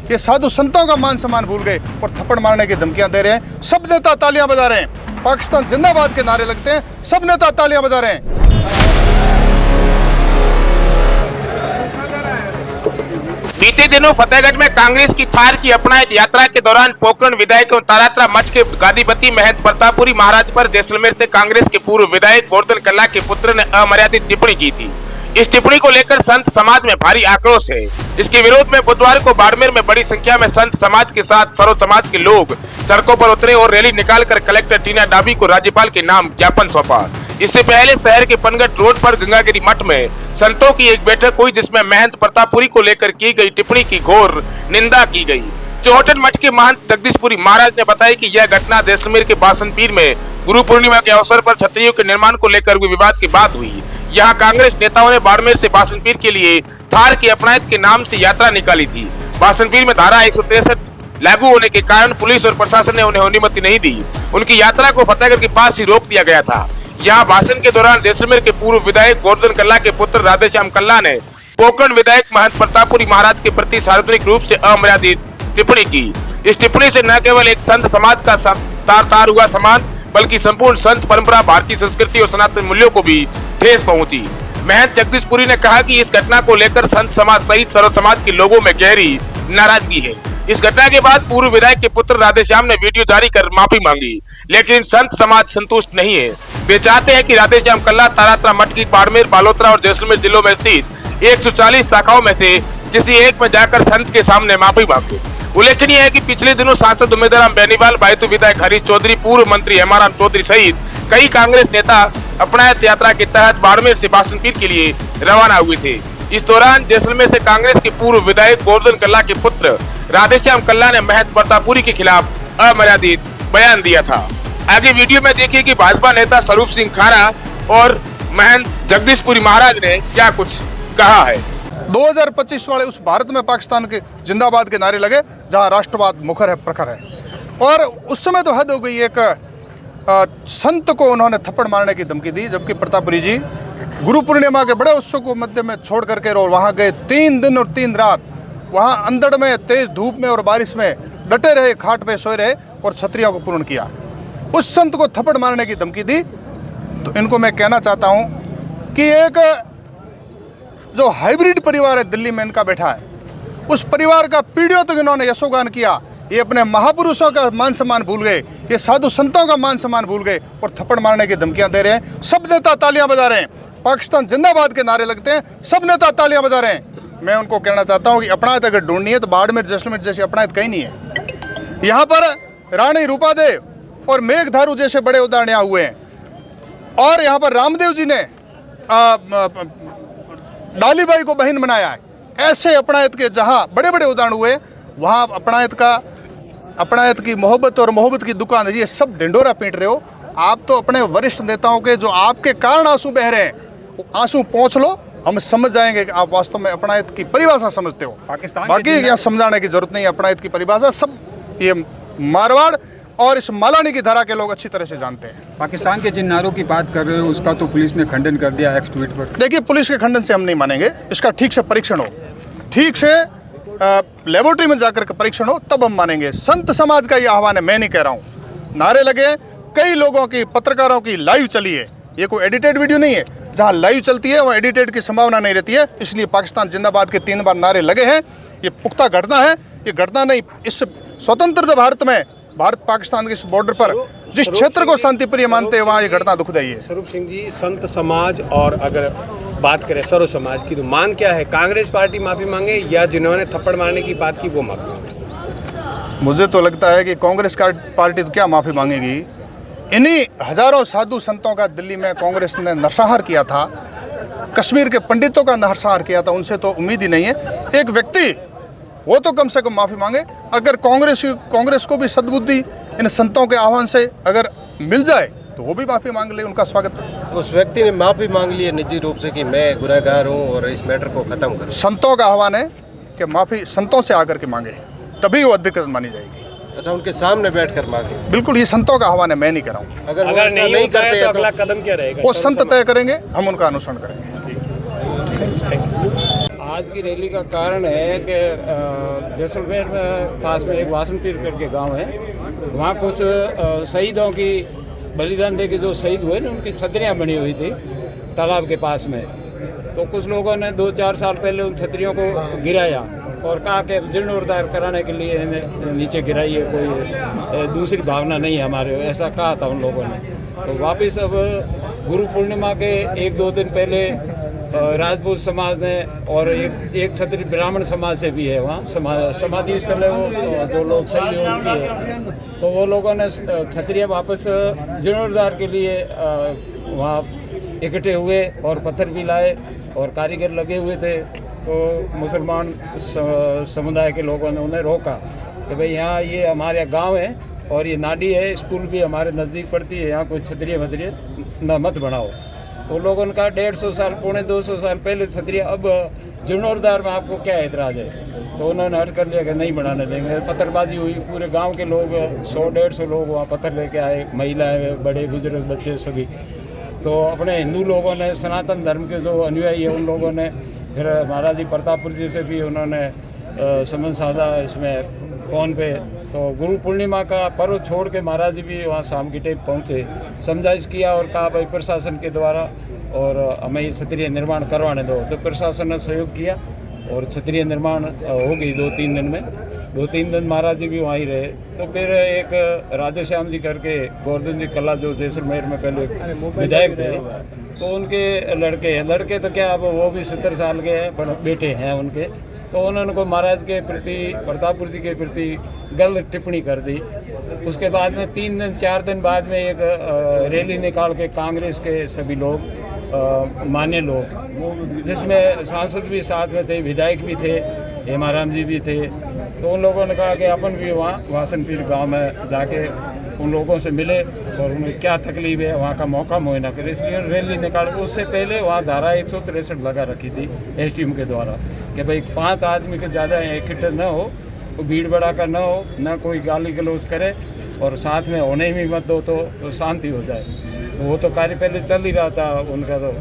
ये साधु संतों का मान सम्मान भूल गए और थप्पड़ मारने की धमकियां दे रहे हैं। सब नेता तालियां बजा रहे हैं, पाकिस्तान जिंदाबाद के नारे लगते हैं, सब नेता तालियां बजा रहे हैं। बीते दिनों फतेहगढ़ में कांग्रेस की थार की अपनायत यात्रा के दौरान पोकरण विधायक एवं तारात्रा मठ के गादीपति महंत प्रतापपुरी महाराज पर जैसलमेर से कांग्रेस के पूर्व विधायक गोवर्धन कल्ला के पुत्र ने अमर्यादित टिप्पणी की थी। इस टिप्पणी को लेकर संत समाज में भारी आक्रोश है। इसके विरोध में बुधवार को बाड़मेर में बड़ी संख्या में संत समाज के साथ सर्व समाज के लोग सड़कों पर उतरे और रैली निकालकर कलेक्टर टीना डाबी को राज्यपाल के नाम ज्ञापन सौंपा। इससे पहले शहर के पनगट रोड पर गंगागिरी मठ में संतों की एक बैठक हुई, जिसमें महंत प्रतापपुरी को लेकर की गई टिप्पणी की घोर निंदा की गई। चौहटन मठ के महंत जगदीशपुरी महाराज ने बताया कि यह घटना जैसलमेर के बासनपीर में गुरु पूर्णिमा के अवसर पर छतरियों के निर्माण को लेकर हुए विवाद के बाद हुई। यहाँ कांग्रेस नेताओं ने बाड़मेर से बासनपीर के लिए थार की अपनायत के नाम से यात्रा निकाली थी। बासनपीर में धारा 163 लागू होने के कारण पुलिस और प्रशासन ने उन्हें अनुमति नहीं दी। उनकी यात्रा को फतेहगढ़ के पास ही रोक दिया गया था। यहाँ भाषण के दौरान जैसलमेर के पूर्व विधायक गोवर्धन कल्ला के पुत्र राधेश्याम कल्ला ने पोकरण विधायक महंत प्रतापपुरी महाराज के प्रति सार्वजनिक रूप से अमर्यादित टिप्पणी की। इस टिप्पणी से न केवल एक संत समाज का तार हुआ सम्मान, बल्कि संपूर्ण संत परंपरा, भारतीय संस्कृति और सनातन मूल्यों को भी ठेस पहुंची। महंत जगदीशपुरी ने कहा कि इस घटना को लेकर संत समाज सहित सर्व समाज के लोगों में गहरी नाराजगी है। इस घटना के बाद पूर्व विधायक के पुत्र राधेश्याम ने वीडियो जारी कर माफी मांगी, लेकिन संत समाज संतुष्ट नहीं है। वे चाहते हैं कि राधेश्याम कल्ला तारात्रा मठ की बाड़मेर, बालोतरा और जैसलमेर जिलों में स्थित 140 शाखाओं में से किसी एक में जाकर संत के सामने माफी मांगे। उल्लेखनीय है कि पिछले दिनों सांसद उम्मीदवार बेनीवाल, बायतू विधायक हरीश चौधरी, पूर्व मंत्री हेमाराम चौधरी सहित कई कांग्रेस नेता अपनायत यात्रा के तहत बाड़मेर से बासनपीर के लिए रवाना हुए थे। इस दौरान जैसलमेर से कांग्रेस के पूर्व विधायक गोवर्धन कल्ला के पुत्र राधेश्याम कल्ला ने महंत प्रतापपुरी के खिलाफ अमर्यादित बयान दिया था। आगे वीडियो में देखिए कि भाजपा नेता स्वरूप सिंह खारा और महंत जगदीशपुरी महाराज ने क्या कुछ कहा है। 2025 वाले उस भारत में पाकिस्तान के जिंदाबाद के नारे लगे जहां राष्ट्रवाद मुखर है, प्रखर है। और उस समय तो हद हो गई। एक संत को उन्होंने थप्पड़ मारने की धमकी दी, जबकि प्रतापपुरी जी गुरु पूर्णिमा के बड़े उत्सव को मध्य में छोड़ करके और वहाँ गए 3 दिन और 3 रात वहाँ अंधड़ में, तेज धूप में और बारिश में डटे रहे, खाट पे सोए रहे और छतरियों को पूर्ण किया। उस संत को थप्पड़ मारने की धमकी दी। तो इनको मैं कहना चाहता हूँ कि एक जो हाइब्रिड परिवार है दिल्ली में इनका बैठा है, उस परिवार का पीढ़ियों तक इन्होंने यशोगान किया। ये अपने महापुरुषों का मान सम्मान भूल गए, ये साधु संतों का मान सम्मान भूल गए और थप्पड़ मारने की धमकियां दे रहे हैं। सब नेता तालियां बजा रहे हैं, पाकिस्तान जिंदाबाद के नारे लगते हैं, सब नेता तालियां बजा रहे हैं। मैं उनको कहना चाहता हूं कि अपनायत अगर ढूंढनी है तो बाड़मेर, जैसलमेर जैसी अपनायत कहीं नहीं है। यहाँ पर रानी रूपादेव और मेघधारू जैसे बड़े उदाहरण यहाँ हुए हैं। और यहाँ पर रामदेव जी ने डालीबाई को बहन बनाया है। ऐसे अपनायत के जहाँ बड़े बड़े उदाहरण हुए, वहाँ अपनायत की मोहब्बत और मोहब्बत की दुकान है। ये सब ढिंडोरा पीट रहे हो आप। तो अपने वरिष्ठ नेताओं के जो आपके कारण आंसू बह रहे हैं, आंसू पोंछ लो, हम समझ जाएंगे कि आप वास्तव में अपनायत की परिभाषा समझते हो। बाकी यहाँ समझाने की जरूरत नहीं है। अपनायत की परिभाषा सब ये मारवाड़ और इस मालानी की धारा के लोग अच्छी तरह से जानते हैं। पाकिस्तान के जिन नारों की बात कर रहे हो उसका तो पुलिस ने खंडन कर दिया एक्स ट्वीट पर। देखिए, पुलिस के खंडन से हम नहीं मानेंगे। इसका ठीक से परीक्षण हो, ठीक से लेबोरेटरी में जाकर के परीक्षण हो, तब हम मानेंगे। संत समाज का ये आह्वान है, मैं नहीं कह रहा हूँ। नारे लगे, कई लोगों की, पत्रकारों की लाइव चली है। ये कोई एडिटेड वीडियो नहीं है। जहाँ लाइव चलती है वहाँ एडिटेड की संभावना नहीं रहती है। इसलिए पाकिस्तान जिंदाबाद के 3 बार नारे लगे हैं। ये पुख्ता घटना है, ये घटना नहीं। इस स्वतंत्र भारत में, भारत पाकिस्तान के इस बॉर्डर पर जिस क्षेत्र को शांतिप्रिय मानते हैं वहाँ ये घटना दुखदायी है। स्वरूप सिंह जी, संत समाज और अगर बात करें सर्व समाज की, तो मान क्या है? कांग्रेस पार्टी माफी मांगे या जिन्होंने थप्पड़ मारने की बात की वो माफी मांगे? मुझे तो लगता है कि कांग्रेस पार्टी तो क्या माफी मांगेगी। इन्हीं हजारों साधु संतों का दिल्ली में कांग्रेस ने नरसंहार किया था, कश्मीर के पंडितों का नरसंहार किया था। उनसे तो उम्मीद ही नहीं है। एक व्यक्ति वो तो कम से कम माफी मांगे। अगर कांग्रेस को भी सद्बुद्धि इन संतों के आह्वान से अगर मिल जाए तो वो भी माफी मांग ले, उनका स्वागत है। उस व्यक्ति ने माफी मांग ली है निजी रूप से कि मैं गुनहगार हूँ और इस मैटर को खत्म करूँ। संतों का आह्वान है कि माफी संतों से आकर के मांगे, तभी वो अधिकृत मानी जाएगी। अच्छा, उनके सामने बैठकर मांगे? बिल्कुल, ये संतों का आह्वान है, मैं नहीं कर रहा हूँ। अगर नहीं करते तो अगला कदम क्या रहेगा? वो संत तय करेंगे, हम उनका अनुसरण करेंगे। आज की रैली का कारण है कि जैसलमेर में पास में एक वासनपीर करके गांव है, वहाँ कुछ शहीदों की बलिदान दे के जो शहीद हुए ना, उनकी छतरियाँ बनी हुई थी तालाब के पास में। तो कुछ लोगों ने 2-4 साल पहले उन छतरियों को गिराया और कहा कि जीर्णोद्धार कराने के लिए हमें नीचे गिराइए, कोई दूसरी भावना नहीं है हमारे, ऐसा कहा था उन लोगों ने। तो वापस अब गुरु पूर्णिमा के 1-2 दिन पहले राजपूत समाज ने और एक क्षत्रिय ब्राह्मण समाज से भी है वहाँ समाधि स्थल है, वो जो लोग शहीद हुए उनकी है। तो वो लोगों ने क्षत्रिय वापस जीर्णोद्धार के लिए वहाँ इकट्ठे हुए और पत्थर भी लाए और कारीगर लगे हुए थे। तो मुसलमान समुदाय के लोगों ने उन्हें रोका कि भाई यहाँ ये हमारे गांव है और ये नाडी है, स्कूल भी हमारे नज़दीक पड़ती है, यहाँ कोई क्षत्रिय वत्रिय न मत बनाओ। तो लोगों ने कहा 150 साल 250 साल पहले क्षत्रिय, अब जीर्णोद्धार में आपको क्या एतराज़ है? तो उन्होंने हट कर लिया कि नहीं बनाने देंगे। पत्थरबाजी हुई, पूरे गांव के लोग 100-150 लोग वहाँ पत्थर लेके आए, महिलाएं, बड़े बुजुर्ग, बच्चे सभी। तो अपने हिंदू लोगों ने, सनातन धर्म के जो अनुयायी है उन लोगों ने फिर महाराज जी प्रतापपुर जी से भी उन्होंने संबंध साधा इसमें फ़ोन पे। तो गुरु पूर्णिमा का पर्व छोड़ के महाराज जी भी वहाँ शाम की टाइम पहुँचे, समझाइश किया और कहा भाई प्रशासन के द्वारा और हमें ये क्षत्रिय निर्माण करवाने दो। तो प्रशासन ने सहयोग किया और क्षत्रिय निर्माण हो गई 2-3 दिन में। 2-3 दिन महाराज जी भी वहाँ ही रहे। तो फिर एक राधे श्याम जी करके गोवर्धन जी कला जो जैसलमेर में पहले विधायक थे, तो उनके लड़के तो क्या, अब वो भी 70 साल के हैं, पर बेटे हैं उनके। तो उन्होंने को महाराज के प्रति, प्रतापपुर जी के प्रति गलत टिप्पणी कर दी। उसके बाद में 3-4 दिन बाद में एक रैली निकाल के कांग्रेस के सभी लोग, मान्य लोग, जिसमें सांसद भी साथ में थे, विधायक भी थे, हेमाराम जी भी थे। तो उन लोगों ने कहा कि अपन भी वहाँ वासनपीर गांव में जाके उन लोगों से मिले और उन्हें क्या तकलीफ है, वहाँ का मौका मुहैया करे, इसलिए रैली निकाल। उससे पहले वहाँ धारा 163 लगा रखी थी एसटीएम के द्वारा कि भाई 5 आदमी के ज़्यादा इकट्ठे न हो, तो भीड़ भड़ाका न हो, न कोई गाली गलौज करे और साथ में होने भी मत दो, तो शांति हो जाए। तो वो तो कार्य पहले चल ही रहा था उनका, तो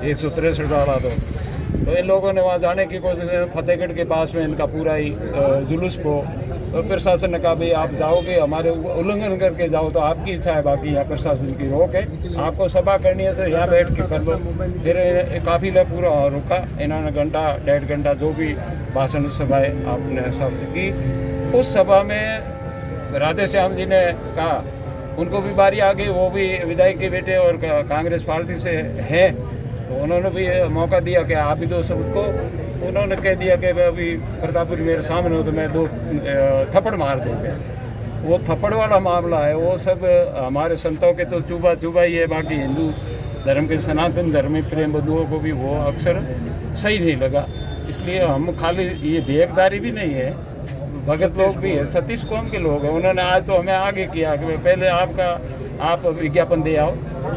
163 डाला। तो इन लोगों ने वहाँ जाने की कोशिश की, फतेहगढ़ के पास में इनका पूरा ही जुलूस को। तो प्रशासन ने कहा भाई आप जाओगे, हमारे उल्लंघन करके जाओ तो आपकी इच्छा है, बाकी यहाँ प्रशासन की रोक है, आपको सभा करनी है तो यहाँ बैठ के कर लो। फिर काफिला पूरा रुका, इन्होंने 1-1.5 घंटा जो भी भाषण सभाएँ आपने सबसे की। उस सभा में राधे श्याम जी ने कहा, उनको भी बारी आ गई, वो भी विधायक के बेटे और कांग्रेस पार्टी से है, तो उन्होंने भी मौका दिया कि आप भी दो सबको। उन्होंने कह दिया कि अभी प्रतापपुर मेरे सामने हो तो मैं 2 थप्पड़ मार दूँगा। वो थप्पड़ वाला मामला है, वो सब हमारे संतों के तो चुभा ही है, बाकी हिंदू धर्म के, सनातन धर्म प्रेम बंधुओं को भी वो अक्सर सही नहीं लगा। इसलिए हम खाली ये भेकदारी भी नहीं है, भगत लोग भी है, 36 कौम के लोग हैं। उन्होंने आज तो हमें आगे किया कि पहले आप विज्ञापन दे आओ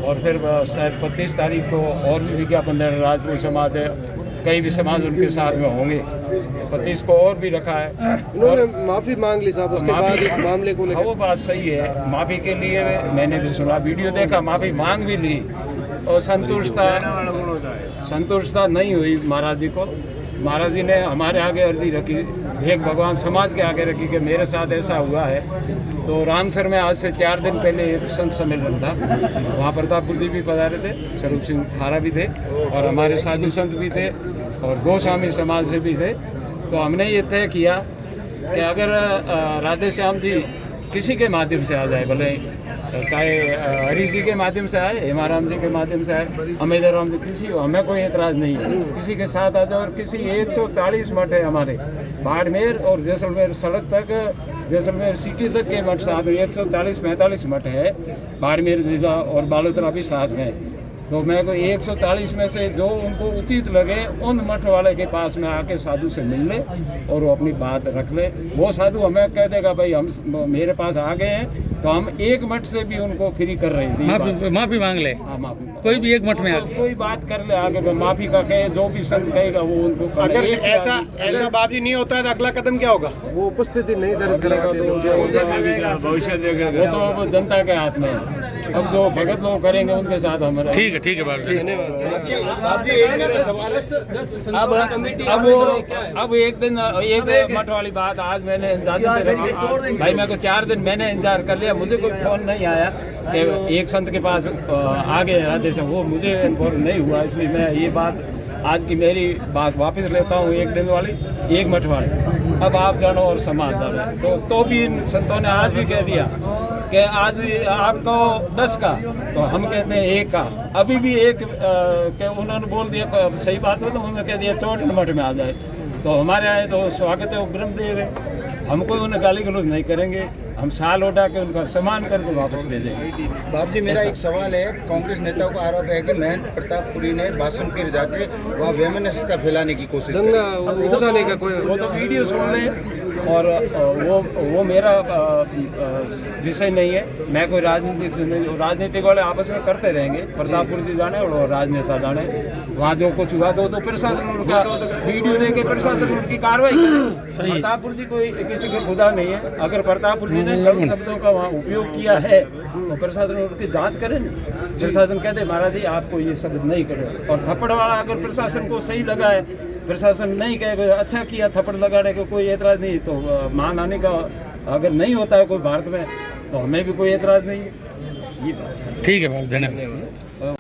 और फिर शायद 25 तारीख को और भी विज्ञापन देना। राजपूत समाज है, कई भी समाज उनके साथ में होंगे, 25 को और भी रखा है। उन्होंने माफ़ी मांग ली साहब उसके बाद इस मामले को लेकर। वो बात सही है, माफ़ी के लिए मैंने भी सुना, वीडियो देखा, माफ़ी मांग भी ली और संतुष्टता नहीं हुई महाराज जी को। महाराज जी ने हमारे आगे अर्जी रखी, एक भगवान समाज के आगे रखी कि मेरे साथ ऐसा हुआ है। तो रामसर में आज से 4 दिन पहले एक संत सम्मेलन था, वहाँ प्रतापपुर जी भी पधारे थे, स्वरूप सिंह खारा भी थे और हमारे साधु संत भी थे और गोस्वामी समाज से भी थे। तो हमने ये तय किया कि अगर राधे श्याम जी किसी के माध्यम से आ जाए, भले चाहे हरीश जी के माध्यम से आए, हेमाराम जी के माध्यम से आए, अमेदर राम जी, किसी हमें कोई एतराज़ नहीं है, किसी के साथ आ जाए। और किसी 140 मठ है हमारे, बाड़मेर और जैसलमेर सड़क तक, जैसलमेर सिटी तक के मठ साथ में 140-45 मठ है, बाड़मेर जिला और बालोतरा भी साथ में। तो मैं को 140 में से जो उनको उचित लगे उन मठ वाले के पास में आके साधु से मिल ले और वो अपनी बात रख ले। वो साधु हमें कह देगा भाई हम मेरे पास आ गए हैं, तो हम एक मठ से भी उनको फ्री कर रहे हैं, माफी मांग ले। हाँ, माफी कोई भी एक मठ में आके कोई बात कर ले आगे, माफी का कहे, जो भी संत कहेगा वो उनको अगर ऐसा बात ही नहीं होता है तो अगला कदम क्या होगा? वो उपस्थिति नहीं दर्ज करवाते तो क्या होगा? भविष्य देखेगा, वो तो अब जनता के हाथ में है। अब जो भगत लोग करेंगे उनके साथ हमारा ठीक है बाबू जी। अब एक दिन एक मठ वाली बात आज मैंने इंतजार पे रखी भाई, मेरे को 4 दिन मैंने इंतजार कर लिया, मुझे कोई फोन नहीं आया कि एक संत के पास आ गए आदेश, वो मुझे इन्फॉर्म नहीं हुआ, इसलिए मैं ये बात आज की मेरी बात वापस लेता हूँ। एक दिन वाली एक मठ वाली, अब आप जानो और समाज जानो। तो भी इन संतों ने आज भी कह दिया कि आज आपको 10 का, तो हम कहते हैं 1 का। अभी भी एक के उन्होंने बोल दिया, सही बात है, तो उन्होंने कह दिया 54 मठ में आ जाए, तो हमारे आए तो स्वागत है, वो ब्रह्मदेव है, हम कोई उन्हें गाली गलौज नहीं करेंगे, हम साल उठा के उनका सम्मान करके वापस भेजेंगे। साहब जी, मेरा एक सवाल है, कांग्रेस नेताओं का आरोप है कि महंत प्रतापपुरी ने भाषण पीर जाके वहाँ वैमनस्यता फैलाने की कोशिश की। दंगा उकसाने का कोई वो तो वीडियो सुन लें, और वो मेरा विषय नहीं है, मैं कोई राजनीतिक से नहीं, राजनीतिक वाले आपस में करते रहेंगे, प्रतापपुर जी जाने और राजनेता जाने, वहाँ जो कुछ हुआ तो प्रशासन उनका वीडियो दे के प्रशासन उनकी कार्रवाई करे। प्रतापपुर जी कोई किसी का खुदा नहीं है, अगर प्रतापपुर जी ने गलत शब्दों का वहाँ उपयोग किया है तो प्रशासन उनकी जांच करे। प्रशासन कहते महाराज जी आपको ये शब्द नहीं करे, और थप्पड़ वाला अगर प्रशासन को सही लगा है, प्रशासन नहीं कहे अच्छा किया थप्पड़ लगाने का कोई एतराज़ नहीं, तो मान आने का अगर नहीं होता है कोई भारत में, तो हमें भी कोई एतराज़ नहीं है। ठीक है बाबू, धन्यवाद।